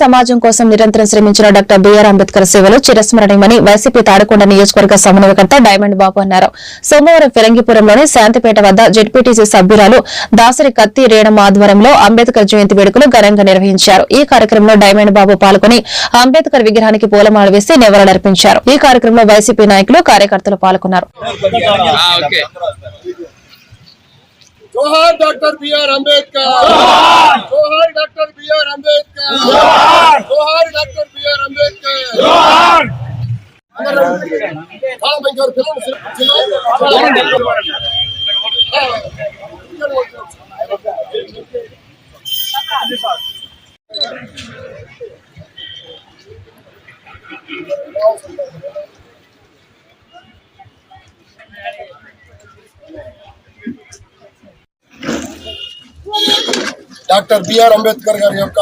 సమాజం కోసం నిరంతరం శ్రమించిన డాక్టర్ బిఆర్ అంబేద్కర్ సేవలు చిరస్మరణీయమని వైసీపీ తాడకొండ నియోజకవర్గ సమన్వయకర్త డైమండ్ బాబు అన్నారు. సోమవారం ఫిరంగిపురంలోని శాంతిపేట వద్ద జెడ్పీటీసీ సభ్యురాలు దాసరి కత్తి రేణమ్మ ఆధ్వర్యంలో అంబేద్కర్ జయంతి వేడుకలు ఘనంగా నిర్వహించారు. ఈ కార్యక్రమంలో డైమండ్ బాబు పాల్గొని అంబేద్కర్ విగ్రహానికి పూలమాల వేసి నివాళులర్పించారు. ఈ కార్యక్రమంలో వైసీపీ నాయకులు కార్యకర్తలు పాల్గొన్నారు. जोहार डॉक्टर बीआर अम्बेडकर, जोहार डॉक्टर बीआर अम्बेडकर, जोहार डॉक्टर बीआर अम्बेडकर। हाँ बेंकर फिल्म డాక్టర్ బిఆర్ అంబేద్కర్ గారి యొక్క